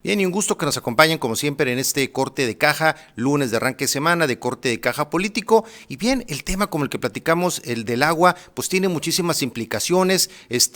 Bien, y un gusto que nos acompañen como siempre en este corte de caja, lunes de arranque de semana de corte de caja político. Y bien, el tema como el que platicamos, el del agua, pues tiene muchísimas implicaciones.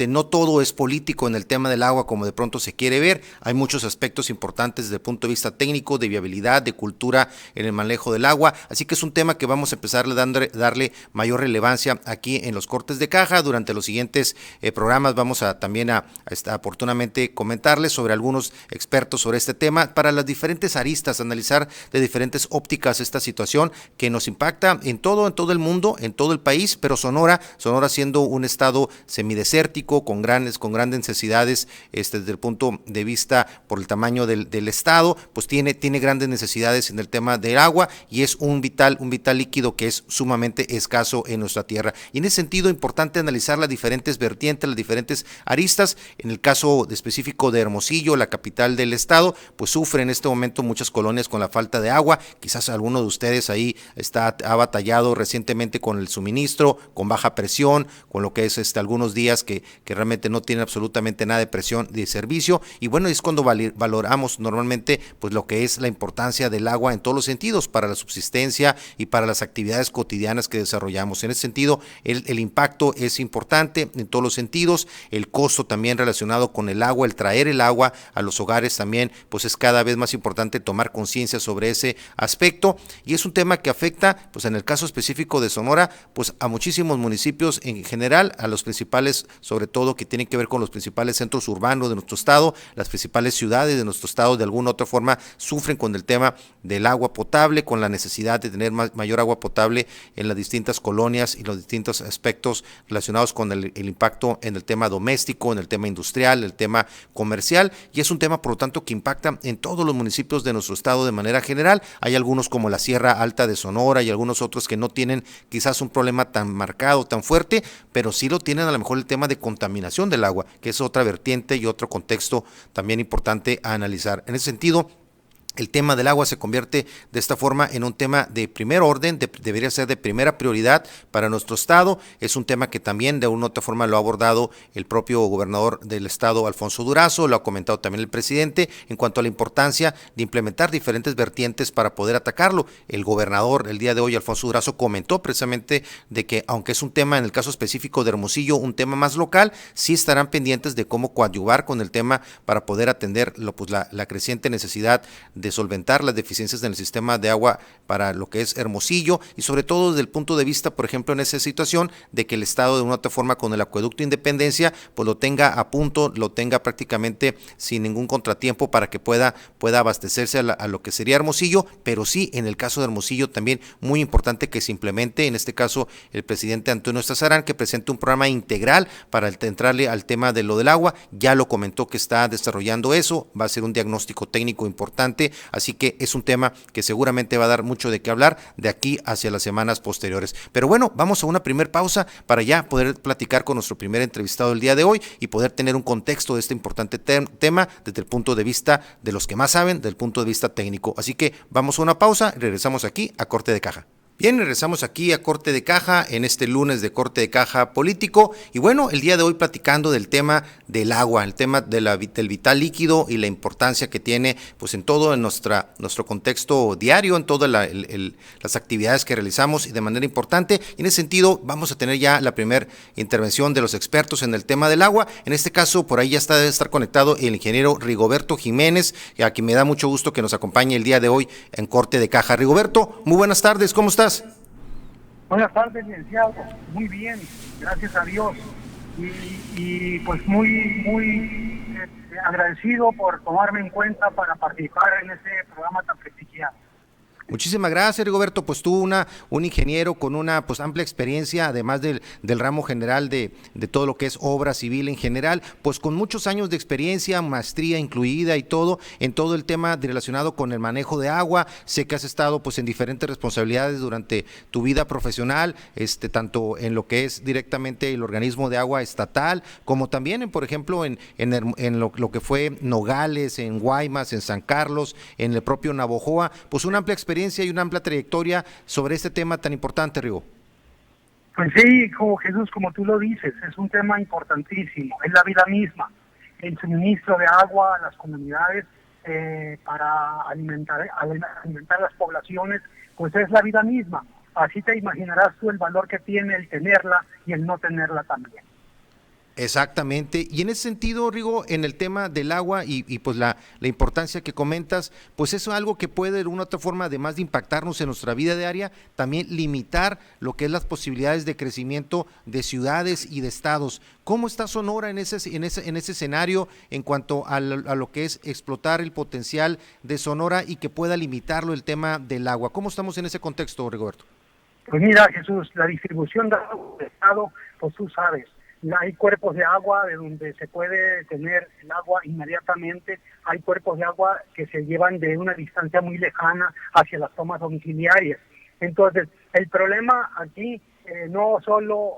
No todo es político en el tema del agua como de pronto se quiere ver. Hay muchos aspectos importantes desde el punto de vista técnico, de viabilidad, de cultura en el manejo del agua. Así que es un tema que vamos a empezar a darle mayor relevancia aquí en los cortes de caja. Durante los siguientes programas vamos a también a oportunamente comentarles sobre algunos expertos sobre este tema para las diferentes aristas, analizar de diferentes ópticas esta situación que nos impacta en todo el mundo, en todo el país, pero Sonora siendo un estado semidesértico con grandes necesidades desde el punto de vista por el tamaño del estado, pues tiene grandes necesidades en el tema del agua y es un vital líquido que es sumamente escaso en nuestra tierra. Y en ese sentido importante analizar las diferentes vertientes, las diferentes aristas. En el caso específico de Hermosillo, la capital del estado, pues sufre en este momento muchas colonias con la falta de agua. Quizás alguno de ustedes ahí ha batallado recientemente con el suministro, con baja presión, con lo que es algunos días que realmente no tienen absolutamente nada de presión de servicio. Y bueno, es cuando valoramos normalmente pues lo que es la importancia del agua en todos los sentidos para la subsistencia y para las actividades cotidianas que desarrollamos. En ese sentido, el impacto es importante en todos los sentidos. El costo también relacionado con el agua, el traer el agua a los hogares también, pues es cada vez más importante tomar conciencia sobre ese aspecto y es un tema que afecta, pues en el caso específico de Sonora, pues a muchísimos municipios en general, a los principales, sobre todo que tienen que ver con los principales centros urbanos de nuestro estado, las principales ciudades de nuestro estado de alguna u otra forma sufren con el tema del agua potable, con la necesidad de tener mayor agua potable en las distintas colonias y los distintos aspectos relacionados con el impacto en el tema doméstico, en el tema industrial, el tema comercial, y es un tema por lo tanto que impacta en todos los municipios de nuestro estado de manera general. Hay algunos como la Sierra Alta de Sonora y algunos otros que no tienen quizás un problema tan marcado, tan fuerte, pero sí lo tienen a lo mejor el tema de contaminación del agua, que es otra vertiente y otro contexto también importante a analizar. En ese sentido, el tema del agua se convierte de esta forma en un tema de primer orden, debería ser de primera prioridad para nuestro estado. Es un tema que también de una u otra forma lo ha abordado el propio gobernador del estado, Alfonso Durazo, lo ha comentado también el presidente, en cuanto a la importancia de implementar diferentes vertientes para poder atacarlo. El gobernador el día de hoy, Alfonso Durazo, comentó precisamente de que aunque es un tema en el caso específico de Hermosillo, un tema más local, sí estarán pendientes de cómo coadyuvar con el tema para poder atender la creciente necesidad de solventar las deficiencias en el sistema de agua para lo que es Hermosillo y sobre todo desde el punto de vista, por ejemplo, en esa situación de que el estado de una otra forma con el acueducto Independencia pues lo tenga a punto, lo tenga prácticamente sin ningún contratiempo para que pueda abastecerse a lo que sería Hermosillo, pero sí en el caso de Hermosillo también muy importante que se implemente, en este caso el presidente Antonio Estazarán, que presente un programa integral para entrarle al tema de lo del agua, ya lo comentó que está desarrollando eso, va a ser un diagnóstico técnico importante. Así que es un tema que seguramente va a dar mucho de qué hablar de aquí hacia las semanas posteriores. Pero bueno, vamos a una primer pausa para ya poder platicar con nuestro primer entrevistado del día de hoy y poder tener un contexto de este importante tema desde el punto de vista de los que más saben, del punto de vista técnico. Así que vamos a una pausa y regresamos aquí a Corte de Caja. Bien, regresamos aquí a Corte de Caja en este lunes de Corte de Caja político y bueno, el día de hoy platicando del tema del agua, el tema del vital líquido y la importancia que tiene pues en todo nuestro contexto diario, en todas las actividades que realizamos y de manera importante. Y en ese sentido vamos a tener ya la primera intervención de los expertos en el tema del agua. En este caso por ahí ya debe estar conectado el ingeniero Rigoberto Jiménez, a quien me da mucho gusto que nos acompañe el día de hoy en Corte de Caja. Rigoberto, muy buenas tardes, ¿cómo estás? Buenas tardes, licenciado. Muy bien, gracias a Dios. Y pues muy agradecido por tomarme en cuenta para participar en este programa tan prestigiado. Muchísimas gracias, Rigoberto. Pues tú, un ingeniero con una pues amplia experiencia, además del ramo general de todo lo que es obra civil en general, pues con muchos años de experiencia, maestría incluida y todo, en todo el tema relacionado con el manejo de agua. Sé que has estado pues en diferentes responsabilidades durante tu vida profesional, tanto en lo que es directamente el organismo de agua estatal, como también, por ejemplo, en lo que fue Nogales, en Guaymas, en San Carlos, en el propio Navojoa, pues una amplia experiencia y una amplia trayectoria sobre este tema tan importante, Rigo. Pues sí, como Jesús, como tú lo dices, es un tema importantísimo, es la vida misma, el suministro de agua a las comunidades para alimentar las poblaciones, pues es la vida misma. Así te imaginarás tú el valor que tiene el tenerla y el no tenerla también. Exactamente, y en ese sentido, Rigo, en el tema del agua y pues la importancia que comentas, pues eso es algo que puede de una u otra forma, además de impactarnos en nuestra vida diaria, también limitar lo que es las posibilidades de crecimiento de ciudades y de estados. ¿Cómo está Sonora en ese escenario en cuanto a lo que es explotar el potencial de Sonora y que pueda limitarlo el tema del agua? ¿Cómo estamos en ese contexto, Rigoberto? Pues mira, Jesús, la distribución de agua del estado, pues tú sabes, hay cuerpos de agua de donde se puede tener el agua inmediatamente, hay cuerpos de agua que se llevan de una distancia muy lejana hacia las tomas domiciliarias. Entonces, el problema aquí no solo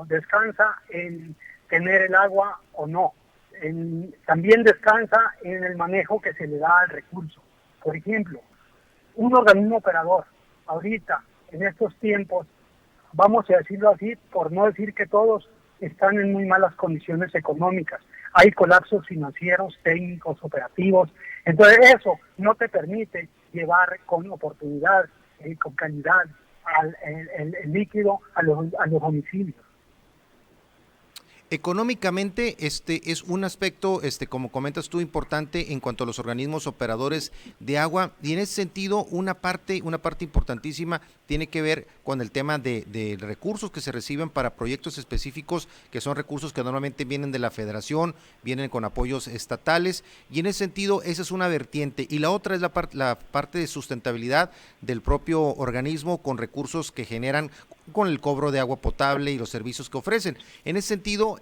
descansa en tener el agua o no, también descansa en el manejo que se le da al recurso. Por ejemplo, un organismo operador, ahorita, en estos tiempos, vamos a decirlo así, por no decir que todos están en muy malas condiciones económicas. Hay colapsos financieros, técnicos, operativos. Entonces eso no te permite llevar con oportunidad, con calidad, el líquido a los domicilios. Económicamente, es un aspecto, como comentas tú, importante en cuanto a los organismos operadores de agua, y en ese sentido, una parte importantísima tiene que ver con el tema de recursos que se reciben para proyectos específicos, que son recursos que normalmente vienen de la Federación, vienen con apoyos estatales, y en ese sentido, esa es una vertiente, y la otra es la parte de sustentabilidad del propio organismo con recursos que generan con el cobro de agua potable y los servicios que ofrecen. En ese sentido,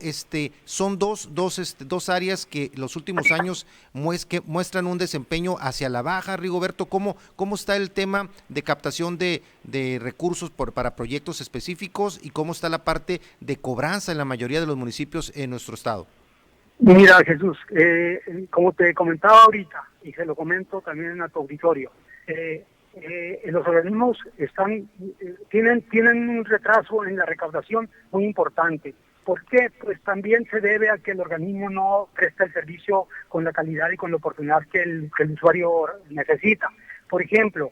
son dos áreas que los últimos años muestran un desempeño hacia la baja. Rigoberto, ¿cómo está el tema de captación de recursos para proyectos específicos y cómo está la parte de cobranza en la mayoría de los municipios en nuestro estado? Mira, Jesús, como te comentaba ahorita, y se lo comento también a tu auditorio, los organismos tienen un retraso en la recaudación muy importante. ¿Por qué? Pues también se debe a que el organismo no presta el servicio con la calidad y con la oportunidad que el usuario necesita. Por ejemplo,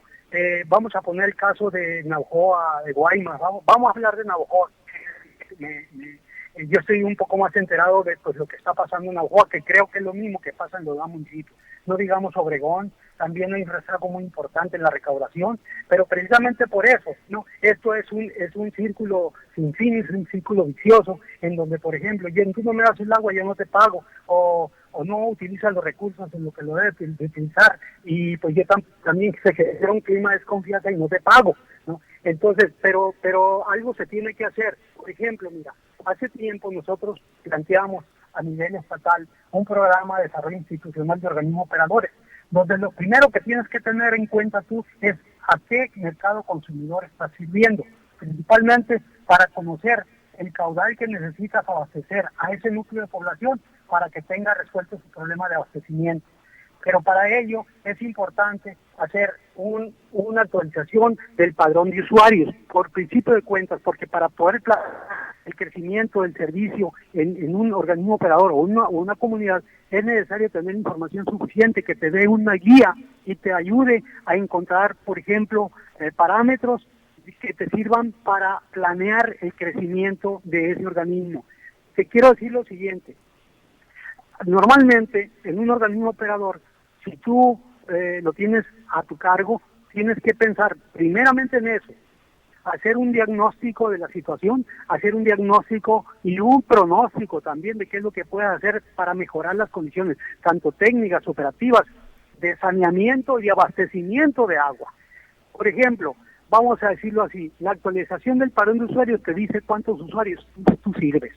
vamos a poner el caso de Navojoa, de Guaymas, vamos a hablar de Navojoa. Yo estoy un poco más enterado de pues, lo que está pasando en Navojoa, que creo que es lo mismo que pasa en los demás municipios. No digamos Obregón, también hay un rezago muy importante en la recaudación, pero precisamente por eso, ¿no? Esto es un círculo sin fin, es un círculo vicioso, en donde, por ejemplo, tú no me das el agua, yo no te pago, o no utilizas los recursos en lo que lo debes utilizar, y pues yo también se genera un clima de desconfianza y no te pago, ¿no? Entonces, pero algo se tiene que hacer. Por ejemplo, mira, hace tiempo nosotros planteamos a nivel estatal un programa de desarrollo institucional de organismos operadores, donde lo primero que tienes que tener en cuenta tú es a qué mercado consumidor estás sirviendo, principalmente para conocer el caudal que necesitas abastecer a ese núcleo de población para que tenga resuelto su problema de abastecimiento. Pero para ello es importante hacer una actualización del padrón de usuarios, por principio de cuentas, porque para poder planear el crecimiento del servicio en un organismo operador o una comunidad, es necesario tener información suficiente que te dé una guía y te ayude a encontrar, por ejemplo, parámetros que te sirvan para planear el crecimiento de ese organismo. Te quiero decir lo siguiente. Normalmente, en un organismo operador, si tú lo tienes a tu cargo, tienes que pensar primeramente en eso, hacer un diagnóstico de la situación, hacer un diagnóstico y un pronóstico también de qué es lo que puedes hacer para mejorar las condiciones, tanto técnicas, operativas, de saneamiento y abastecimiento de agua. Por ejemplo, vamos a decirlo así, la actualización del padrón de usuarios te dice cuántos usuarios tú sirves,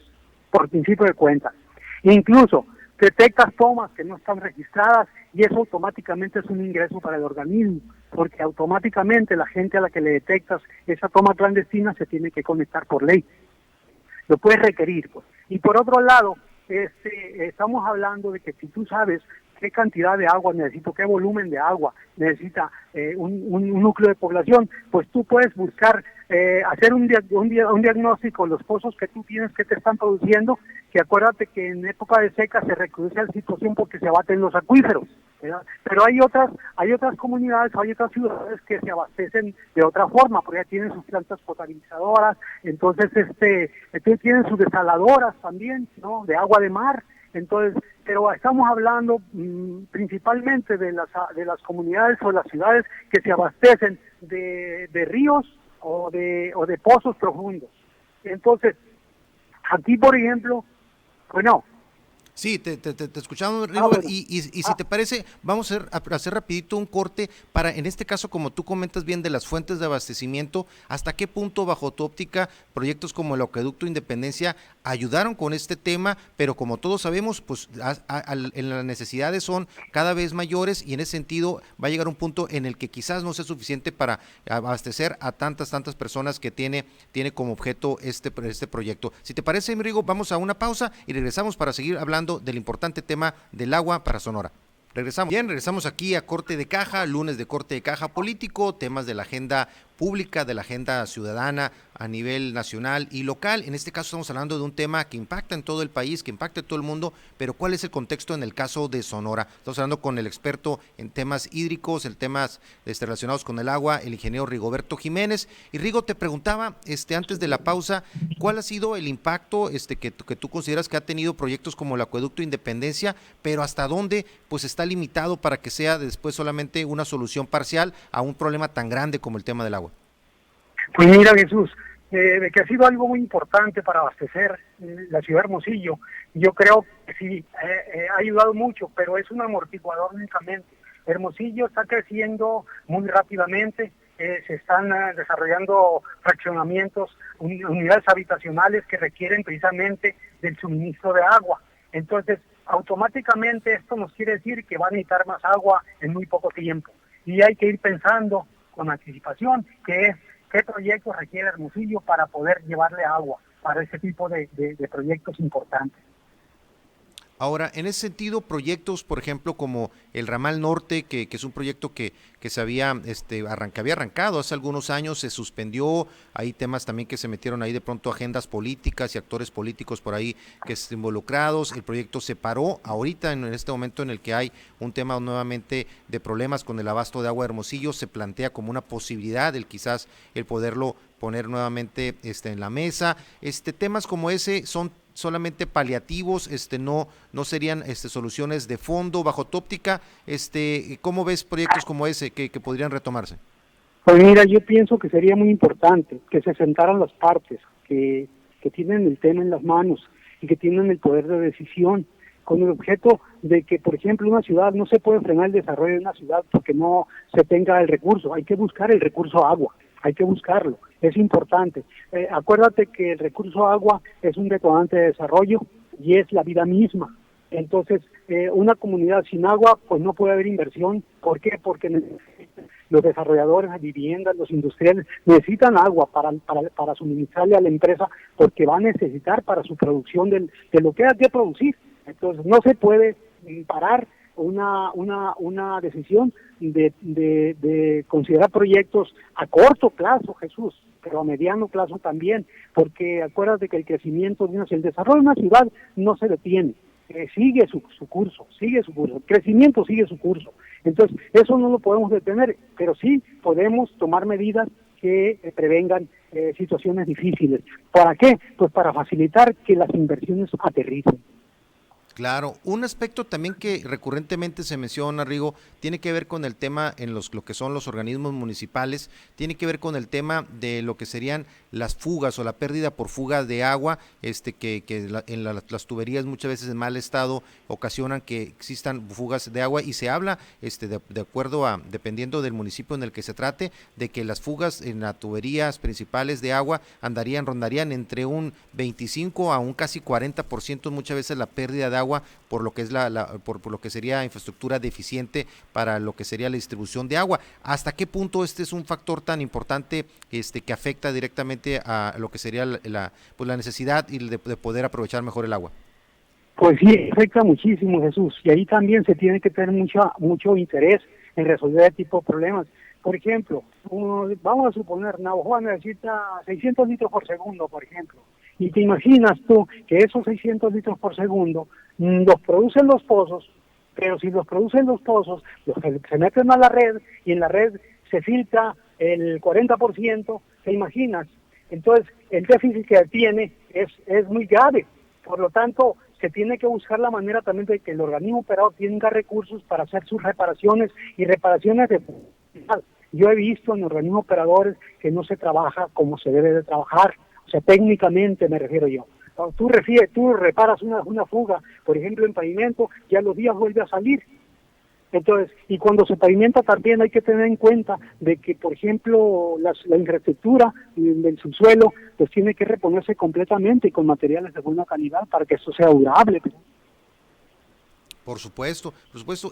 por principio de cuentas. Incluso detectas tomas que no están registradas y eso automáticamente es un ingreso para el organismo, porque automáticamente la gente a la que le detectas esa toma clandestina se tiene que conectar por ley. Lo puedes requerir, pues. Y por otro lado, estamos hablando de que si tú sabes qué cantidad de agua necesito, qué volumen de agua necesita un núcleo de población, pues tú puedes buscar hacer un diagnóstico de los pozos que tú tienes que te están produciendo, que acuérdate que en época de seca se recrudece la situación porque se abaten los acuíferos, ¿verdad? Pero hay otras comunidades, hay otras ciudades que se abastecen de otra forma, porque ya tienen sus plantas potabilizadoras, entonces tienen sus desaladoras también, ¿no? De agua de mar. Entonces, pero estamos hablando principalmente de las comunidades o las ciudades que se abastecen de ríos o de pozos profundos. Entonces, aquí, por ejemplo, bueno. Sí, te escuchamos, Rigo, y si te parece, vamos a hacer rapidito un corte para, en este caso, como tú comentas bien, de las fuentes de abastecimiento, ¿hasta qué punto, bajo tu óptica, proyectos como el Acueducto Independencia ayudaron con este tema? Pero como todos sabemos, pues las necesidades son cada vez mayores y en ese sentido va a llegar un punto en el que quizás no sea suficiente para abastecer a tantas personas que tiene como objeto este proyecto. Si te parece, Rigo, vamos a una pausa y regresamos para seguir hablando del importante tema del agua para Sonora. Regresamos aquí a Corte de Caja, lunes de Corte de Caja político, temas de la agenda pública, de la agenda ciudadana a nivel nacional y local. En este caso estamos hablando de un tema que impacta en todo el país, que impacta en todo el mundo, pero ¿cuál es el contexto en el caso de Sonora? Estamos hablando con el experto en temas hídricos, en temas relacionados con el agua, el ingeniero Rigoberto Jiménez. Y Rigo, te preguntaba antes de la pausa, ¿cuál ha sido el impacto que tú consideras que ha tenido proyectos como el Acueducto Independencia, pero hasta dónde pues está limitado para que sea después solamente una solución parcial a un problema tan grande como el tema del agua? Pues mira, Jesús, de que ha sido algo muy importante para abastecer la ciudad de Hermosillo. Yo creo que sí, ha ayudado mucho, pero es un amortiguador únicamente. Hermosillo está creciendo muy rápidamente, se están desarrollando fraccionamientos, unidades habitacionales que requieren precisamente del suministro de agua. Entonces, automáticamente esto nos quiere decir que va a necesitar más agua en muy poco tiempo. Y hay que ir pensando con anticipación qué proyectos requiere Hermosillo para poder llevarle agua para ese tipo de proyectos importantes. Ahora, en ese sentido, proyectos, por ejemplo, como el Ramal Norte, que es un proyecto que se había arrancado hace algunos años, se suspendió, hay temas también que se metieron ahí de pronto agendas políticas y actores políticos por ahí que están involucrados, el proyecto se paró, ahorita en este momento en el que hay un tema nuevamente de problemas con el abasto de agua de Hermosillo, se plantea como una posibilidad quizás el poderlo poner nuevamente en la mesa. Temas como ese son solamente paliativos, no serían soluciones de fondo. Bajo tu óptica, ¿cómo ves proyectos como ese que podrían retomarse? Pues mira, yo pienso que sería muy importante que se sentaran las partes que tienen el tema en las manos y que tienen el poder de decisión, con el objeto de que, por ejemplo, una ciudad no se puede frenar el desarrollo de una ciudad porque no se tenga el recurso. Hay que buscar el recurso agua, hay que buscarlo, es importante. Acuérdate que el recurso agua es un detonante de desarrollo y es la vida misma. Entonces, una comunidad sin agua, pues no puede haber inversión. ¿Por qué? Porque los desarrolladores de viviendas, los industriales, necesitan agua para suministrarle a la empresa, porque va a necesitar para su producción de lo que hay que producir. Entonces, no se puede parar una decisión de considerar proyectos a corto plazo, Jesús, pero a mediano plazo también, porque acuérdate que el crecimiento, el desarrollo de una ciudad no se detiene, sigue su curso, el crecimiento sigue su curso. Entonces, eso no lo podemos detener, pero sí podemos tomar medidas que prevengan situaciones difíciles. ¿Para qué? Pues para facilitar que las inversiones aterricen. Claro, un aspecto también que recurrentemente se menciona, Rigo, tiene que ver con el tema en lo que son los organismos municipales, tiene que ver con el tema de lo que serían las fugas o la pérdida por fuga de agua, las tuberías muchas veces en mal estado ocasionan que existan fugas de agua y se habla, de acuerdo a, dependiendo del municipio en el que se trate, de que las fugas en las tuberías principales de agua rondarían entre un 25 a un casi 40% muchas veces la pérdida de agua por lo que es por lo que sería infraestructura deficiente para lo que sería la distribución de agua. ¿Hasta qué punto es un factor tan importante que afecta directamente a lo que sería la necesidad y de poder aprovechar mejor el agua? Pues sí, afecta muchísimo, Jesús, y ahí también se tiene que tener mucho interés en resolver este tipo de problemas. Por ejemplo, vamos a suponer, Navajo necesita 600 litros por segundo, por ejemplo. Y te imaginas tú que esos 600 litros por segundo los producen los pozos, pero si los producen los pozos, se meten a la red y en la red se filtra el 40%, ¿te imaginas? Entonces, el déficit que tiene es muy grave. Por lo tanto, se tiene que buscar la manera también de que el organismo operador tenga recursos para hacer sus reparaciones y reparaciones de... Yo he visto en organismos operadores que no se trabaja como se debe de trabajar, o sea, técnicamente me refiero yo. Tú reparas una fuga, por ejemplo, en pavimento, y a los días vuelve a salir. Entonces, y cuando se pavimenta también hay que tener en cuenta de que, por ejemplo, la infraestructura del subsuelo, pues tiene que reponerse completamente y con materiales de buena calidad para que esto sea durable. Por supuesto,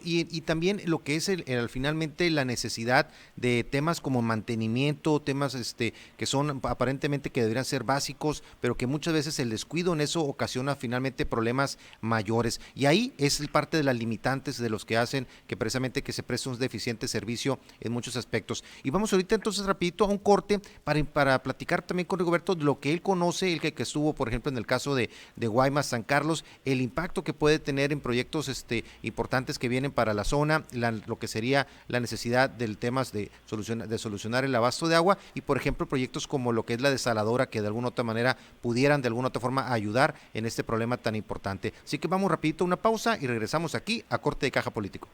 y también lo que es finalmente la necesidad de temas como mantenimiento, temas que son aparentemente que deberían ser básicos, pero que muchas veces el descuido en eso ocasiona finalmente problemas mayores. Y ahí es parte de las limitantes de los que hacen que precisamente que se preste un deficiente servicio en muchos aspectos. Y vamos ahorita entonces rapidito a un corte para platicar también con Rigoberto de lo que él conoce, el que estuvo, por ejemplo, en el caso de Guaymas, San Carlos, el impacto que puede tener en proyectos importantes que vienen para la zona, lo que sería la necesidad del temas de solucionar el abasto de agua y, por ejemplo, proyectos como lo que es la desaladora que de alguna otra manera pudieran de alguna otra forma ayudar en este problema tan importante. Así que vamos rapidito a una pausa y regresamos aquí a Corte de Caja Político.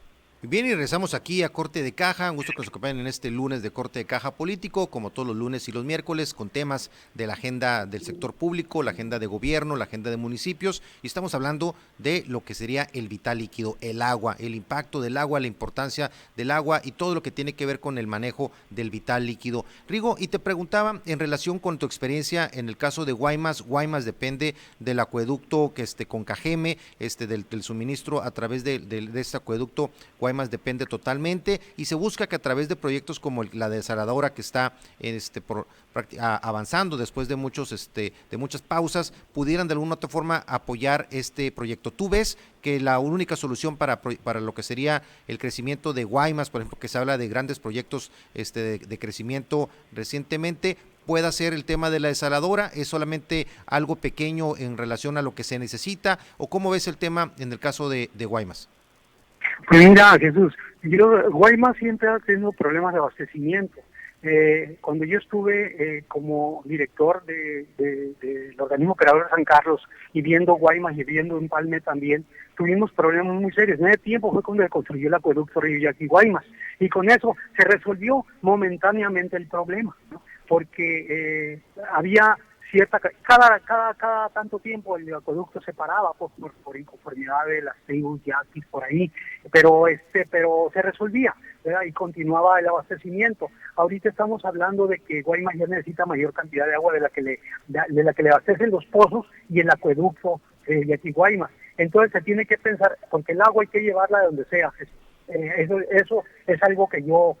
Bien, y regresamos aquí a Corte de Caja. Un gusto que nos acompañen en este lunes de Corte de Caja Político, como todos los lunes y los miércoles, con temas de la agenda del sector público, la agenda de gobierno, la agenda de municipios, y estamos hablando de lo que sería el vital líquido, el agua, el impacto del agua, la importancia del agua y todo lo que tiene que ver con el manejo del vital líquido. Rigo, y te preguntaba en relación con tu experiencia en el caso de Guaymas. Guaymas depende del acueducto con Cajeme, del suministro a través de este acueducto. Guaymas depende totalmente y se busca que a través de proyectos como la desaladora que está avanzando después de muchas pausas, pudieran de alguna otra forma apoyar este proyecto. ¿Tú ves que la única solución para lo que sería el crecimiento de Guaymas, por ejemplo, que se habla de grandes proyectos de crecimiento recientemente, pueda ser el tema de la desaladora? ¿Es solamente algo pequeño en relación a lo que se necesita? ¿O cómo ves el tema en el caso de Guaymas? Pues mira, Jesús, Guaymas siempre ha tenido problemas de abastecimiento. Cuando yo estuve como director del organismo operador de San Carlos y viendo Guaymas y viendo Empalme también, tuvimos problemas muy serios. En ese tiempo fue cuando se construyó el acueducto Río Yaqui Guaymas y con eso se resolvió momentáneamente el problema, ¿no? Porque había cada tanto tiempo el acueducto se paraba por inconformidad de las tribus yaquis por ahí, pero se resolvía, ¿verdad? Y continuaba el abastecimiento. Ahorita estamos hablando de que Guaymas ya necesita mayor cantidad de agua de la que le abastecen los pozos y el acueducto Yaqui Guaymas. Entonces se tiene que pensar, porque el agua hay que llevarla de donde sea. Eso es algo que yo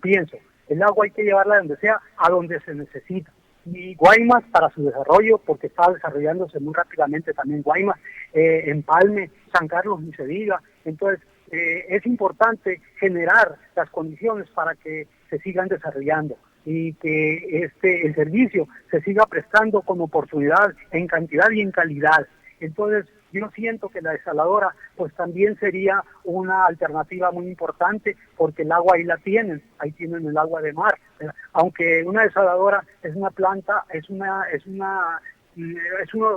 pienso. El agua hay que llevarla de donde sea, a donde se necesita. Y Guaymas para su desarrollo, porque está desarrollándose muy rápidamente también Guaymas, Empalme, San Carlos ni se diga. Entonces es importante generar las condiciones para que se sigan desarrollando y que el servicio se siga prestando con oportunidad en cantidad y en calidad. Entonces yo siento que la desaladora pues también sería una alternativa muy importante, porque el agua ahí ahí tienen el agua de mar. Aunque una desaladora es una planta,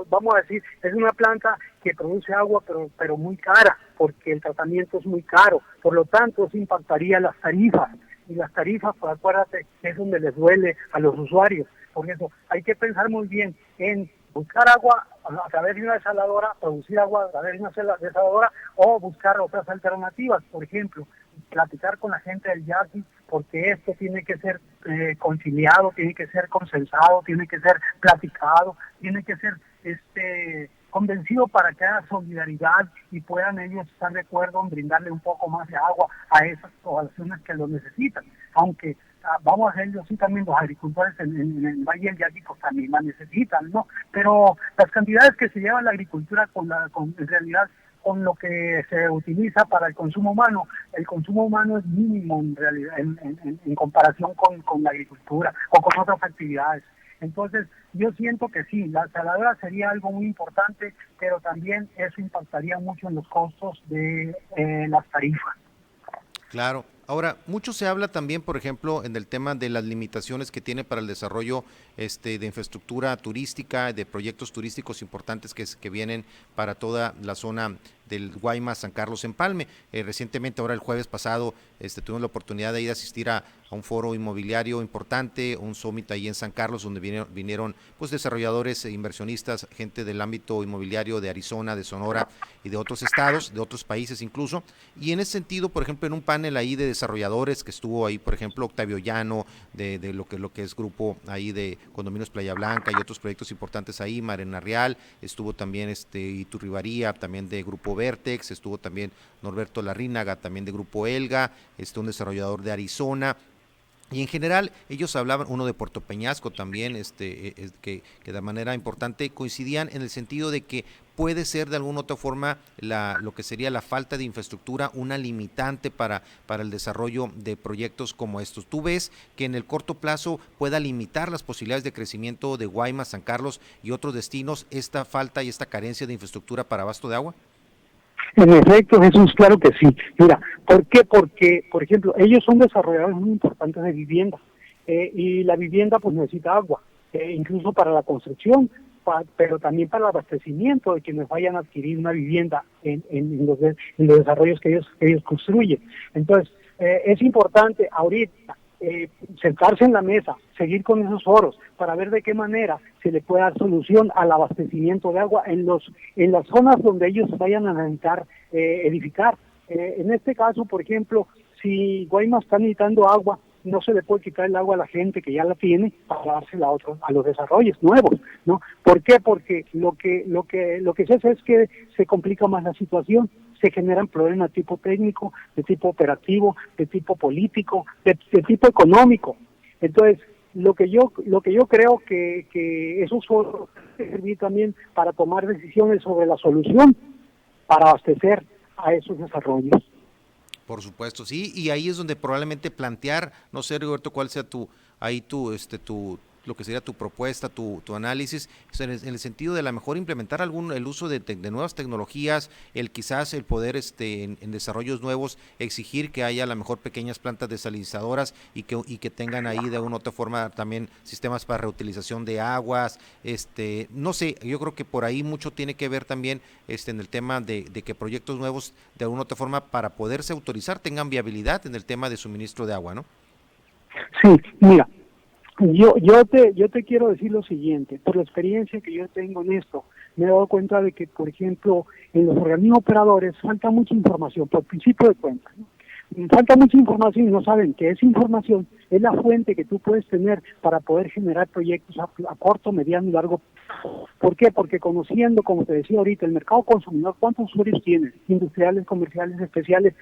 vamos a decir, es una planta que produce agua pero muy cara, porque el tratamiento es muy caro. Por lo tanto, eso impactaría las tarifas. Y las tarifas, pues acuérdate, es donde les duele a los usuarios. Por eso hay que pensar muy bien en buscar agua a través de una desaladora, producir agua a través de una desaladora, o buscar otras alternativas. Por ejemplo, platicar con la gente del Yaqui, porque esto tiene que ser conciliado, tiene que ser consensado, tiene que ser platicado, tiene que ser convencido para que haya solidaridad y puedan ellos estar de acuerdo en brindarle un poco más de agua a esas poblaciones que lo necesitan. Aunque vamos a hacerlo así también, los agricultores en el Valle del Yaqui pues también la necesitan, ¿no? Pero las cantidades que se lleva la agricultura en realidad con lo que se utiliza para el consumo humano. El consumo humano es mínimo en realidad en comparación con la agricultura o con otras actividades. Entonces, yo siento que sí, la saladora sería algo muy importante, pero también eso impactaría mucho en los costos de las tarifas. Claro. Ahora, mucho se habla también, por ejemplo, en el tema de las limitaciones que tiene para el desarrollo de infraestructura turística, de proyectos turísticos importantes que vienen para toda la zona del Guaymas, San Carlos, Empalme. Recientemente, ahora el jueves pasado, tuvimos la oportunidad de ir a asistir a un foro inmobiliario importante, un summit ahí en San Carlos, donde vinieron pues desarrolladores e inversionistas, gente del ámbito inmobiliario de Arizona, de Sonora y de otros estados, de otros países incluso. Y en ese sentido, por ejemplo, en un panel ahí de desarrolladores que estuvo ahí, por ejemplo, Octavio Llano, de lo que es grupo ahí de Condominios Playa Blanca y otros proyectos importantes ahí, Marena Real, estuvo también Iturribaría, también de Grupo Vertex, estuvo también Norberto Larrínaga, también de Grupo Elga, un desarrollador de Arizona. Y en general ellos hablaban, uno de Puerto Peñasco también, que de manera importante coincidían en el sentido de que puede ser de alguna otra forma lo que sería la falta de infraestructura una limitante para el desarrollo de proyectos como estos. ¿Tú ves que en el corto plazo pueda limitar las posibilidades de crecimiento de Guaymas, San Carlos y otros destinos esta falta y esta carencia de infraestructura para abasto de agua? En efecto, Jesús, claro que sí. Mira, ¿por qué? Porque, por ejemplo, ellos son desarrolladores muy importantes de vivienda y la vivienda pues necesita agua, incluso para la construcción, pero también para el abastecimiento de quienes vayan a adquirir una vivienda en los desarrollos que ellos construyen. Entonces, es importante ahorita sentarse en la mesa, seguir con esos foros para ver de qué manera se le puede dar solución al abastecimiento de agua en las zonas donde ellos vayan a necesitar edificar. En este caso, por ejemplo, si Guaymas está necesitando agua, no se le puede quitar el agua a la gente que ya la tiene para dársela a los desarrollos nuevos, ¿no? ¿Por qué? Porque lo que se hace es que se complica más la situación. Se generan problemas de tipo técnico, de tipo operativo, de tipo político, de tipo económico. Entonces, lo que yo creo que esos foros pueden servir también para tomar decisiones sobre la solución para abastecer a esos desarrollos. Por supuesto, sí, y ahí es donde probablemente plantear, no sé, Roberto, cuál sea lo que sería tu propuesta, tu análisis, en el sentido de a lo mejor implementar el uso de nuevas tecnologías, quizás el poder en desarrollos nuevos exigir que haya a lo mejor pequeñas plantas desalinizadoras y que tengan ahí de una u otra forma también sistemas para reutilización de aguas, no sé, yo creo que por ahí mucho tiene que ver también en el tema de que proyectos nuevos de alguna u otra forma para poderse autorizar tengan viabilidad en el tema de suministro de agua, ¿no? Sí, mira, yo te quiero decir lo siguiente, por la experiencia que yo tengo en esto, me he dado cuenta de que, por ejemplo, en los organismos operadores falta mucha información, por principio de cuentas, ¿no? Falta mucha información y no saben que esa información es la fuente que tú puedes tener para poder generar proyectos a corto, mediano y largo plazo. ¿Por qué? Porque conociendo, como te decía ahorita, el mercado consumidor, ¿cuántos usuarios tienes? Industriales, comerciales, especiales,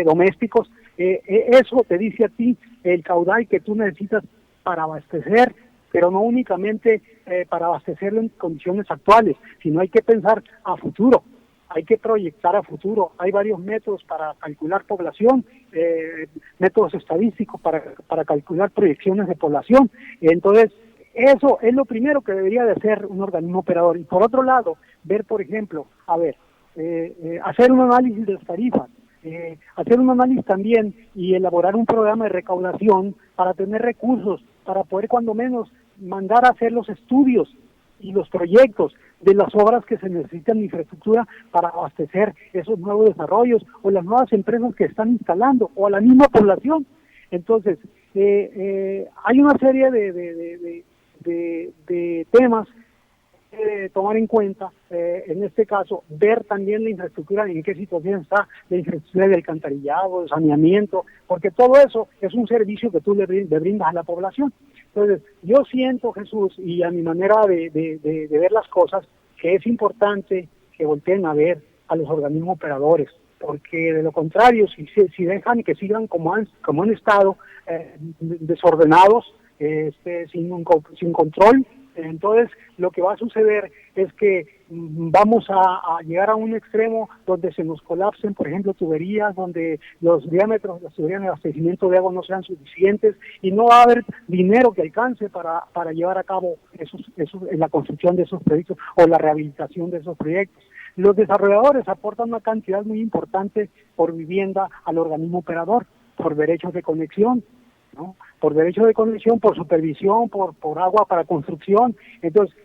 domésticos, eso te dice a ti el caudal que tú necesitas para abastecer, pero no únicamente para abastecerlo en condiciones actuales, sino hay que pensar a futuro. Hay que proyectar a futuro. Hay varios métodos para calcular población, métodos estadísticos para calcular proyecciones de población. Entonces, eso es lo primero que debería de hacer un organismo operador. Y por otro lado, ver, por ejemplo, hacer un análisis de las tarifas, hacer un análisis también y elaborar un programa de recaudación para tener recursos, para poder cuando menos mandar a hacer los estudios y los proyectos de las obras que se necesitan de infraestructura para abastecer esos nuevos desarrollos o las nuevas empresas que están instalando o a la misma población. Entonces, hay una serie de temas que tomar en cuenta, en este caso, ver también la infraestructura, en qué situación está la infraestructura de alcantarillado, de saneamiento, porque todo eso es un servicio que tú le brindas a la población. Entonces, yo siento, Jesús, y a mi manera de ver las cosas, que es importante que volteen a ver a los organismos operadores, porque de lo contrario, si dejan que sigan como han estado, desordenados, sin control, Entonces, lo que va a suceder es que vamos a llegar a un extremo donde se nos colapsen, por ejemplo, tuberías, donde los diámetros de las tuberías de abastecimiento de agua no sean suficientes y no va a haber dinero que alcance para llevar a cabo la construcción de esos proyectos o la rehabilitación de esos proyectos. Los desarrolladores aportan una cantidad muy importante por vivienda al organismo operador, por derechos de conexión, ¿no? Por derecho de conexión, por supervisión, por agua para construcción. Entonces,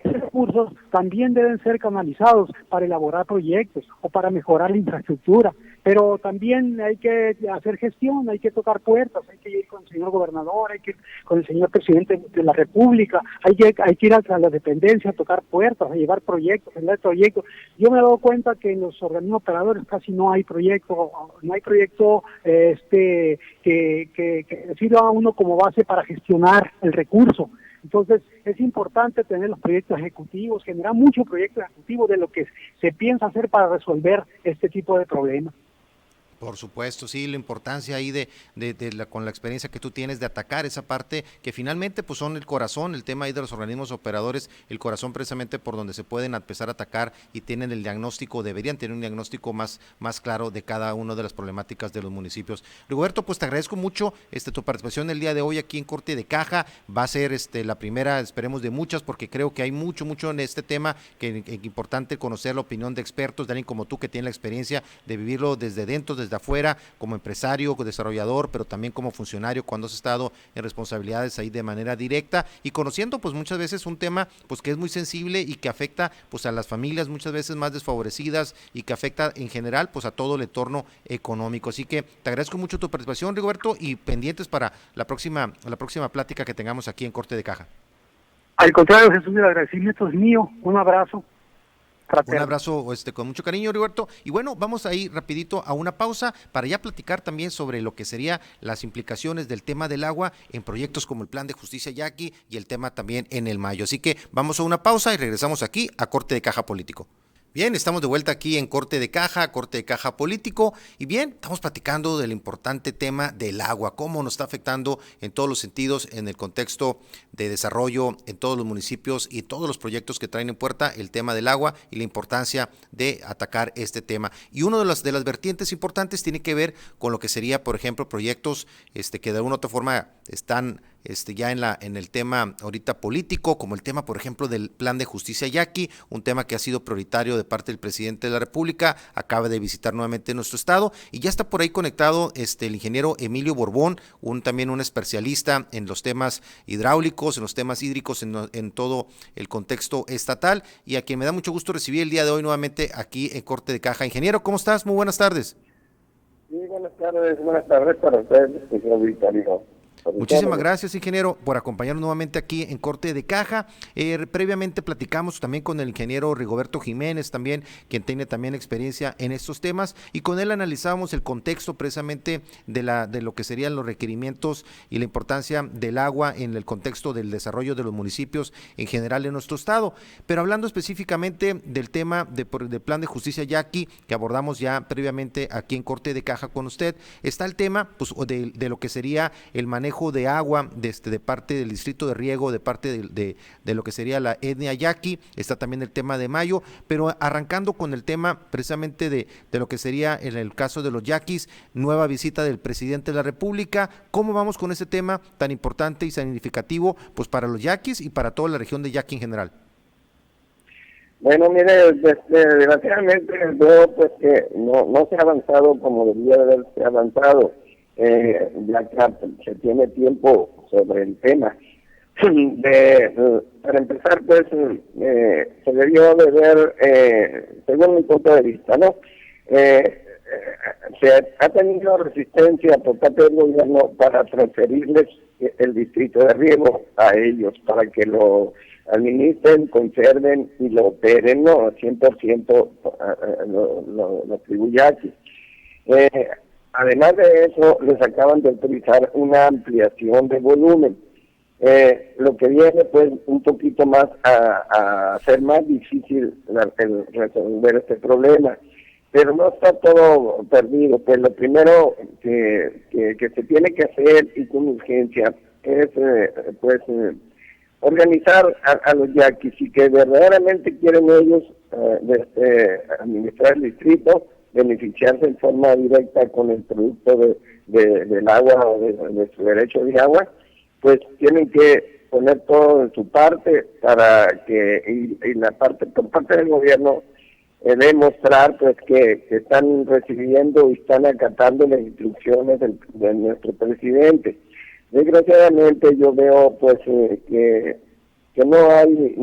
esos recursos también deben ser canalizados para elaborar proyectos o para mejorar la infraestructura, pero también hay que hacer gestión, hay que tocar puertas, hay que ir con el señor gobernador, hay que ir con el señor presidente de la República, hay que ir a la dependencia a tocar puertas, a llevar proyectos, a llevar proyectos. Yo me he dado cuenta que en los organismos operadores casi no hay proyecto que sirva a uno como base para gestionar el recurso. Entonces, es importante tener los proyectos ejecutivos, generar mucho proyecto ejecutivo de lo que se piensa hacer para resolver este tipo de problemas. Por supuesto, sí, la importancia ahí con la experiencia que tú tienes de atacar esa parte que finalmente pues son el corazón, el tema ahí de los organismos operadores, el corazón precisamente por donde se pueden empezar a atacar y tienen el diagnóstico, deberían tener un diagnóstico más claro de cada una de las problemáticas de los municipios. Rigoberto, pues te agradezco mucho tu participación el día de hoy aquí en Corte de Caja, va a ser la primera, esperemos, de muchas, porque creo que hay mucho en este tema, que es importante conocer la opinión de expertos, de alguien como tú que tiene la experiencia de vivirlo desde dentro, desde afuera, como empresario, desarrollador, pero también como funcionario cuando has estado en responsabilidades ahí de manera directa y conociendo pues muchas veces un tema pues que es muy sensible y que afecta pues a las familias muchas veces más desfavorecidas y que afecta en general pues a todo el entorno económico. Así que te agradezco mucho tu participación, Rigoberto, y pendientes para la próxima plática que tengamos aquí en Corte de Caja. Al contrario, Jesús, el agradecimiento es mío. Un abrazo. Un abrazo con mucho cariño, Rigoberto. Y bueno, vamos a ir rapidito a una pausa para ya platicar también sobre lo que serían las implicaciones del tema del agua en proyectos como el Plan de Justicia Yaqui y el tema también en el Mayo. Así que vamos a una pausa y regresamos aquí a Corte de Caja Político. Bien, estamos de vuelta aquí en Corte de Caja Político, y bien, estamos platicando del importante tema del agua, cómo nos está afectando en todos los sentidos en el contexto de desarrollo en todos los municipios y todos los proyectos que traen en puerta el tema del agua y la importancia de atacar este tema. Y una de las vertientes importantes tiene que ver con lo que sería, por ejemplo, proyectos que de alguna u otra forma están ya en el tema ahorita político, como el tema, por ejemplo, del Plan de Justicia Yaqui, un tema que ha sido prioritario de parte del presidente de la República, acaba de visitar nuevamente nuestro estado, y ya está por ahí conectado el ingeniero Emilio Borbón, también un especialista en los temas hidráulicos, en los temas hídricos, en todo el contexto estatal, y a quien me da mucho gusto recibir el día de hoy nuevamente aquí en Corte de Caja. Ingeniero, ¿cómo estás? Muy buenas tardes. Sí, buenas tardes para ustedes, señor Vicario. Muchísimas gracias, ingeniero, por acompañarnos nuevamente aquí en Corte de Caja. Previamente platicamos también con el ingeniero Rigoberto Jiménez, también quien tiene también experiencia en estos temas, y con él analizábamos el contexto precisamente de lo que serían los requerimientos y la importancia del agua en el contexto del desarrollo de los municipios en general en nuestro estado. Pero hablando específicamente del tema del Plan de Justicia Yaqui, que abordamos ya previamente aquí en Corte de Caja con usted, está el tema pues, de lo que sería el manejo de agua de parte del distrito de riego, de parte de lo que sería la etnia Yaqui, está también el tema de Mayo, pero arrancando con el tema precisamente de lo que sería en el caso de los yaquis, nueva visita del presidente de la República. ¿Cómo vamos con ese tema tan importante y significativo pues para los yaquis y para toda la región de Yaqui en general? Bueno, mire, desgraciadamente veo pues que no se ha avanzado como debería de haberse avanzado. Ya que se tiene tiempo sobre el tema. Para empezar, pues, se debió de ver, según mi punto de vista, ¿no? Se ha tenido resistencia por parte del gobierno para transferirles el distrito de riego a ellos, para que lo administren, conserven y lo operen, ¿no? 100% lo atribuye aquí. Además de eso, les acaban de autorizar una ampliación de volumen, lo que viene pues un poquito más a hacer más difícil el resolver este problema. Pero no está todo perdido, pues lo primero que se tiene que hacer y con urgencia es organizar a los yaquis y que verdaderamente quieren ellos administrar el distrito, beneficiarse en forma directa con el producto del agua o de su derecho de agua, pues tienen que poner todo en su parte para que, y la parte por parte del gobierno, demostrar pues que están recibiendo y están acatando las instrucciones de nuestro presidente. Desgraciadamente yo veo pues que no hay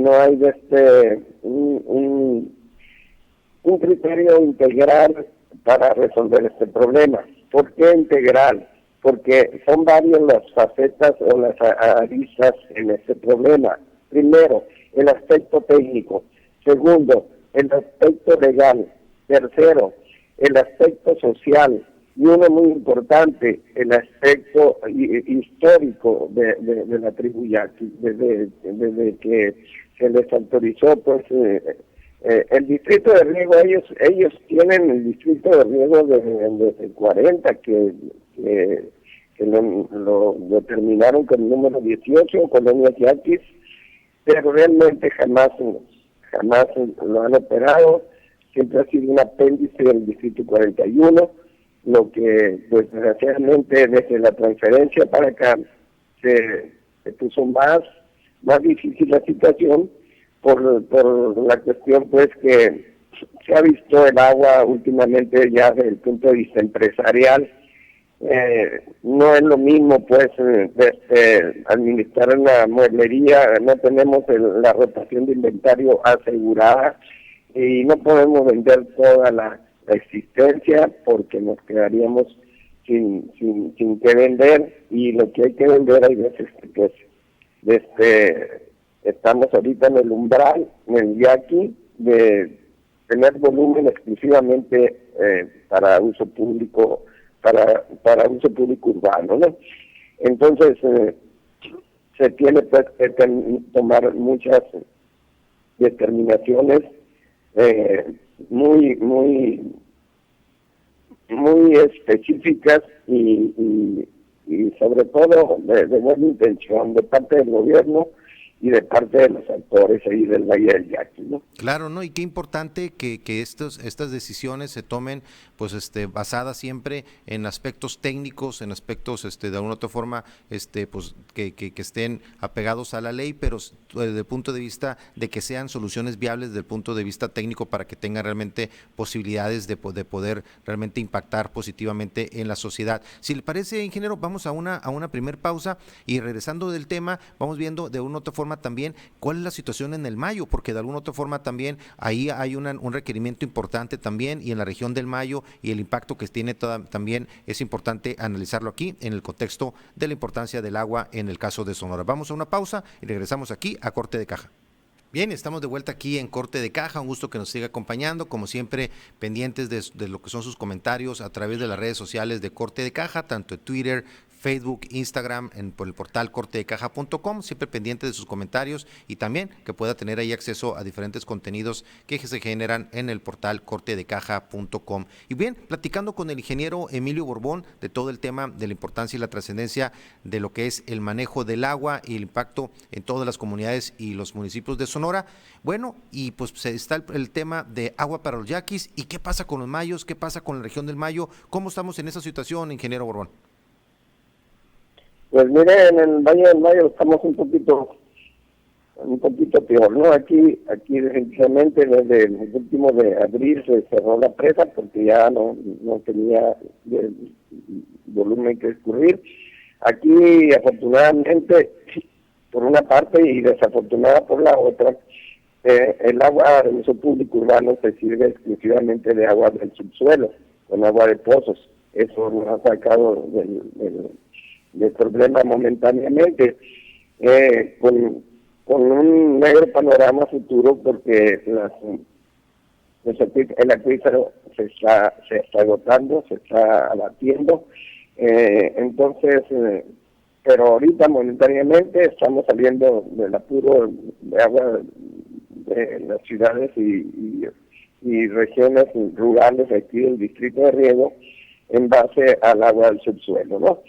un criterio integral para resolver este problema. ¿Por qué integral? Porque son varias las facetas o las aristas en este problema. Primero, el aspecto técnico. Segundo, el aspecto legal. Tercero, el aspecto social. Y uno muy importante, el aspecto histórico de la tribu yaqui, desde que se les autorizó pues el distrito de riego. Ellos tienen el distrito de riego desde el 40, que lo determinaron con el número 18, colonias yaquis, pero realmente jamás lo han operado. Siempre ha sido un apéndice del distrito 41, lo que pues desgraciadamente desde la transferencia para acá se puso más difícil la situación por la cuestión pues que se ha visto el agua últimamente ya desde el punto de vista empresarial. No es lo mismo pues administrar una mueblería, no tenemos la rotación de inventario asegurada y no podemos vender toda la existencia porque nos quedaríamos sin que vender, y lo que hay que vender hay veces que pues estamos ahorita en el umbral, en el yaqui, de tener volumen exclusivamente para uso público, para uso público urbano, ¿no? Entonces se tiene pues que tomar muchas determinaciones muy específicas y sobre todo de buena intención de parte del gobierno y de parte de los actores ahí del Valle del Yaqui, ¿no? Claro, ¿no? Y qué importante que estas decisiones se tomen, pues, basadas siempre en aspectos técnicos, en aspectos, de alguna otra forma, pues, que estén apegados a la ley, pero desde el punto de vista de que sean soluciones viables desde el punto de vista técnico para que tengan realmente posibilidades de poder realmente impactar positivamente en la sociedad. Si le parece, ingeniero, vamos a una primer pausa y regresando del tema, vamos viendo de una otra forma también cuál es la situación en el Mayo, porque de alguna otra forma también ahí hay un requerimiento importante también, y en la región del Mayo y el impacto que tiene también es importante analizarlo aquí en el contexto de la importancia del agua en el caso de Sonora. Vamos a una pausa y regresamos aquí a Corte de Caja. Bien, estamos de vuelta aquí en Corte de Caja, un gusto que nos siga acompañando, como siempre pendientes de lo que son sus comentarios a través de las redes sociales de Corte de Caja, tanto en Twitter, Facebook, Instagram, por el portal cortedecaja.com, siempre pendiente de sus comentarios y también que pueda tener ahí acceso a diferentes contenidos que se generan en el portal cortedecaja.com. Y bien, platicando con el ingeniero Emilio Borbón de todo el tema de la importancia y la trascendencia de lo que es el manejo del agua y el impacto en todas las comunidades y los municipios de Sonora. Bueno, y pues está el tema de agua para los yaquis, y qué pasa con los mayos, qué pasa con la región del Mayo, cómo estamos en esa situación, ingeniero Borbón. Pues mire, en el Valle del Mayo estamos un poquito peor, ¿no? Aquí definitivamente desde el último de abril se cerró la presa porque ya no tenía el volumen que escurrir. Aquí afortunadamente por una parte y desafortunada por la otra, el agua de uso público urbano se sirve exclusivamente de agua del subsuelo, con agua de pozos. Eso nos ha sacado del problema momentáneamente, con un negro panorama futuro, porque el acuífero se está agotando, se está abatiendo, entonces, pero ahorita momentáneamente estamos saliendo del apuro de agua de las ciudades y regiones rurales aquí del distrito de riego en base al agua del subsuelo, ¿no?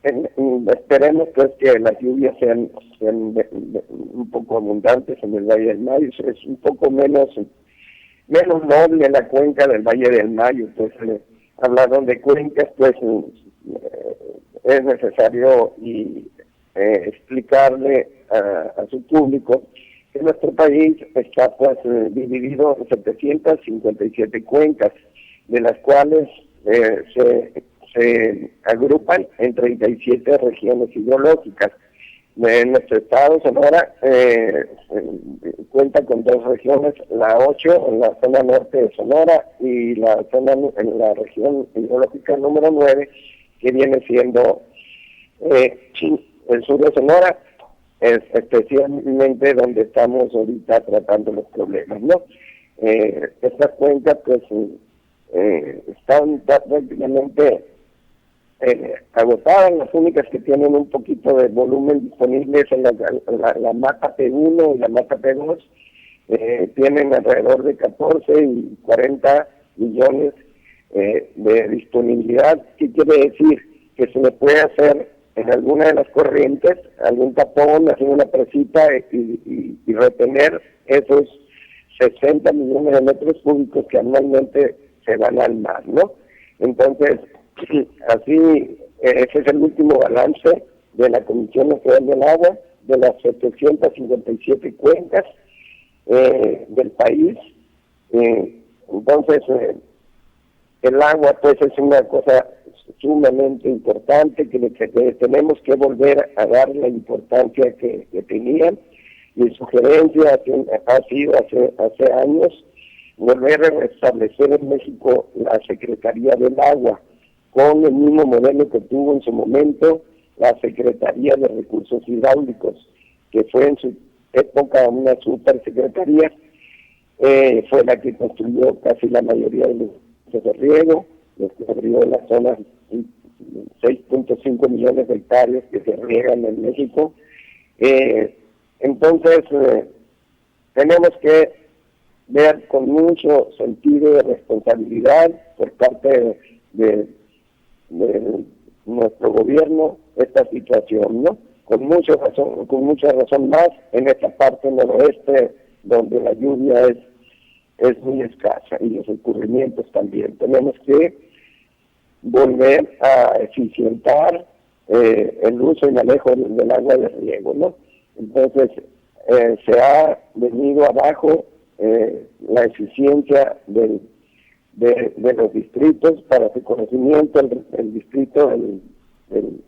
esperemos pues que las lluvias sean un poco abundantes en el Valle del Mayo. Es un poco menos noble la cuenca del Valle del Mayo, pues hablaron de cuencas, pues es necesario explicarle a su público que nuestro país está pues dividido en 757 cuencas, de las cuales se agrupan en 37 regiones hidrológicas. Nuestro estado, Sonora, cuenta con 2 regiones, la 8 en la zona norte de Sonora y la región hidrológica número 9, que viene siendo el sur de Sonora, es especialmente donde estamos ahorita tratando los problemas, ¿no? Estas cuencas pues están prácticamente agotadas. Las únicas que tienen un poquito de volumen disponible son la mata P1 y la mata P2, tienen alrededor de 14 y 40 millones de disponibilidad. ¿Qué quiere decir? Que se le puede hacer en alguna de las corrientes algún tapón, hacer una presita y retener esos 60 millones de metros cúbicos que anualmente se van al mar, ¿no? Entonces, así, ese es el último balance de la Comisión Nacional del Agua, de las 757 cuencas del país. Entonces, el agua pues es una cosa sumamente importante que tenemos que volver a dar la importancia que tenían. Mi sugerencia ha sido hace años volver a restablecer en México la Secretaría del Agua con el mismo modelo que tuvo en su momento la Secretaría de Recursos Hidráulicos, que fue en su época una supersecretaría, fue la que construyó casi la mayoría de los de riego, los que abrió las zonas 6.5 millones de hectáreas que se riegan en México. Entonces, tenemos que ver con mucho sentido de responsabilidad por parte de nuestro gobierno esta situación, ¿no? Con mucha razón más en esta parte noroeste donde la lluvia es muy escasa y los escurrimientos también. Tenemos que volver a eficientar el uso y manejo del agua de riego, ¿no? Entonces, se ha venido abajo la eficiencia de los distritos. Para su conocimiento, el distrito del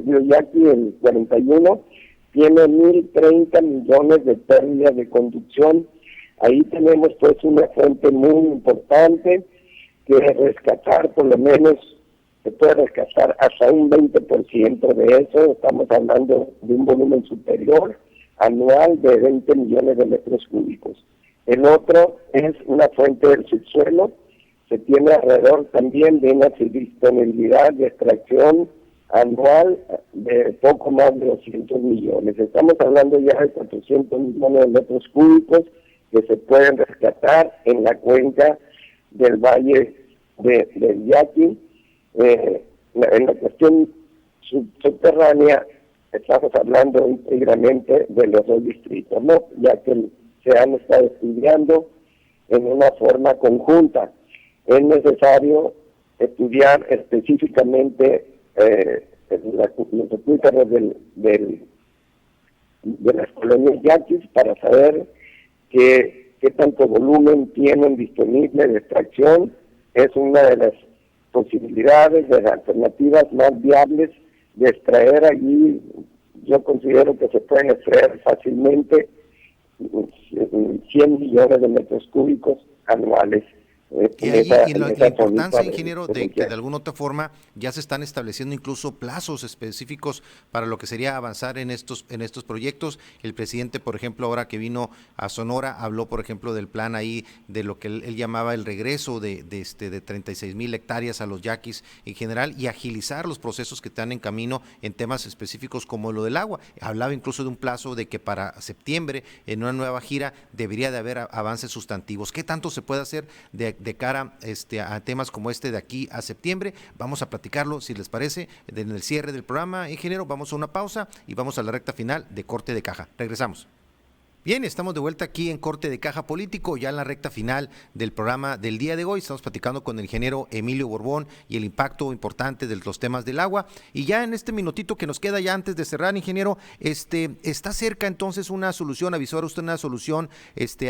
río Yaqui, el 41, tiene 1.030 millones de pérdidas de conducción. Ahí tenemos pues una fuente muy importante que rescatar, por lo menos se puede rescatar hasta un 20% de eso. Estamos hablando de un volumen superior anual de 20 millones de metros cúbicos. El otro es una fuente del subsuelo. Se tiene alrededor también de una disponibilidad de extracción anual de poco más de 200 millones. Estamos hablando ya de 400 millones de metros cúbicos que se pueden rescatar en la cuenca del Valle del Yaqui. En la cuestión subterránea estamos hablando íntegramente de los 2 distritos, ¿no? Ya que se han estado estudiando en una forma conjunta. Es necesario estudiar específicamente los acuíferos de las colonias yaquis para saber qué tanto volumen tienen disponible de extracción. Es una de las posibilidades, de las alternativas más viables de extraer allí. Yo considero que se pueden extraer fácilmente 100 millones de metros cúbicos anuales. Y la importancia, ingeniero, de que de alguna otra forma ya se están estableciendo incluso plazos específicos para lo que sería avanzar en estos proyectos. El presidente, por ejemplo, ahora que vino a Sonora, habló, por ejemplo, del plan ahí de lo que él llamaba el regreso de 36,000 hectáreas a los yaquis en general y agilizar los procesos que están en camino en temas específicos como lo del agua. Hablaba incluso de un plazo de que para septiembre, en una nueva gira, debería de haber avances sustantivos. ¿Qué tanto se puede hacer de de cara a temas como este de aquí a septiembre. Vamos a platicarlo, si les parece, en el cierre del programa, ingeniero. Vamos a una pausa y vamos a la recta final de Corte de Caja. Regresamos. Bien, estamos de vuelta aquí en Corte de Caja Político, ya en la recta final del programa del día de hoy. Estamos platicando con el ingeniero Emilio Borbón y el impacto importante de los temas del agua. Y ya en este minutito que nos queda ya antes de cerrar, ingeniero, está cerca entonces una solución, avisó usted una solución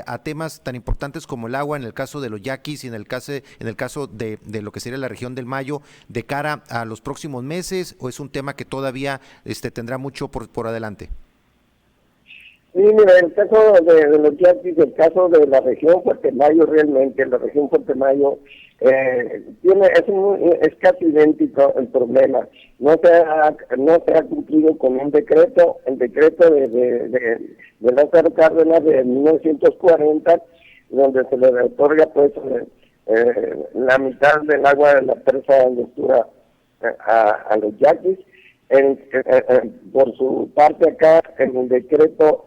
a temas tan importantes como el agua en el caso de los yaquis y en el caso de lo que sería la región del Mayo, de cara a los próximos meses, o es un tema que todavía tendrá mucho por adelante. Sí, mira, el caso de los yaquis, el caso de la región Puerto-Mayo, realmente, la región Puerto-Mayo es casi idéntico el problema. No se ha cumplido con un decreto, el decreto de Lázaro Cárdenas de 1940, donde se le otorga pues la mitad del agua de la presa de Angostura a los yaquis. Por su parte acá, en el decreto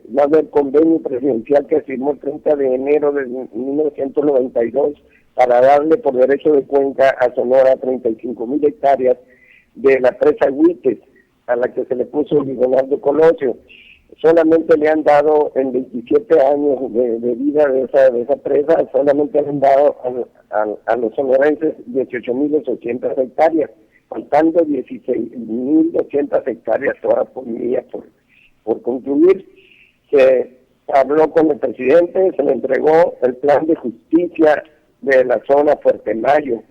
más del convenio presidencial que firmó el 30 de enero de 1992 para darle por derecho de cuenca a Sonora 35,000 hectáreas de la presa Huites, a la que se le puso Leonardo Colosio. Solamente le han dado en 27 años de vida de esa presa, solamente le han dado a los sonorenses 18,800 hectáreas, faltando 16,200 hectáreas todavía por concluir. Se habló con el presidente, se le entregó el plan de justicia de la zona Puerto-Mayo,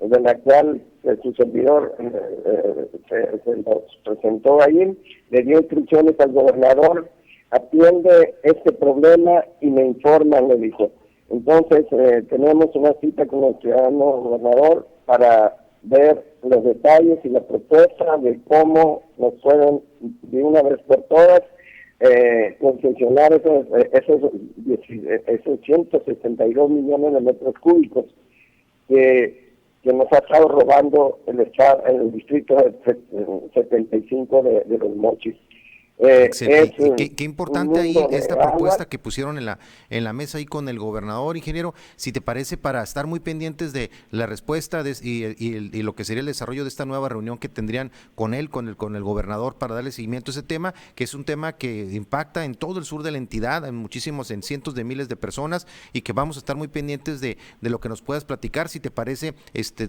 de la cual su servidor se los presentó ahí, le dio instrucciones al gobernador, atiende este problema y me informan, le dijo. Entonces tenemos una cita con el ciudadano gobernador para ver los detalles y la propuesta de cómo nos pueden de una vez por todas concesionar esos 162 millones de metros cúbicos que nos ha estado robando el distrito 75 de Los Mochis. Qué importante ahí esta propuesta que pusieron en la mesa ahí con el gobernador, ingeniero, si te parece, para estar muy pendientes de la respuesta y lo que sería el desarrollo de esta nueva reunión que tendrían con él, con el gobernador, para darle seguimiento a ese tema, que es un tema que impacta en todo el sur de la entidad, en cientos de miles de personas, y que vamos a estar muy pendientes de lo que nos puedas platicar, si te parece,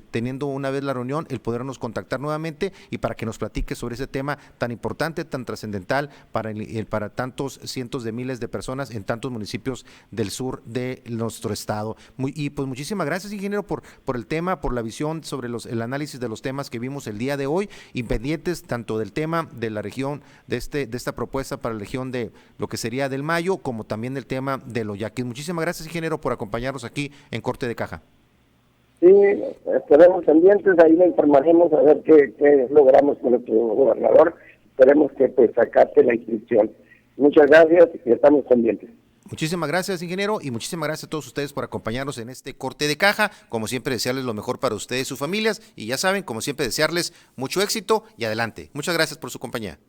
teniendo una vez la reunión, el podernos contactar nuevamente y para que nos platiques sobre ese tema tan importante, tan trascendental para tantos cientos de miles de personas en tantos municipios del sur de nuestro estado. Y pues muchísimas gracias, ingeniero, por el tema, por la visión sobre el análisis de los temas que vimos el día de hoy, y pendientes tanto del tema de la región, de esta propuesta para la región de lo que sería del Mayo, como también del tema de los yaquis. Muchísimas gracias, ingeniero, por acompañarnos aquí en Corte de Caja. Sí, estaremos pendientes, ahí le informaremos a ver qué logramos con nuestro gobernador. Esperemos que pues sacaste la inscripción. Muchas gracias y estamos pendientes. Muchísimas gracias, ingeniero, y muchísimas gracias a todos ustedes por acompañarnos en este Corte de Caja. Como siempre, desearles lo mejor para ustedes y sus familias, y ya saben, como siempre, desearles mucho éxito y adelante. Muchas gracias por su compañía.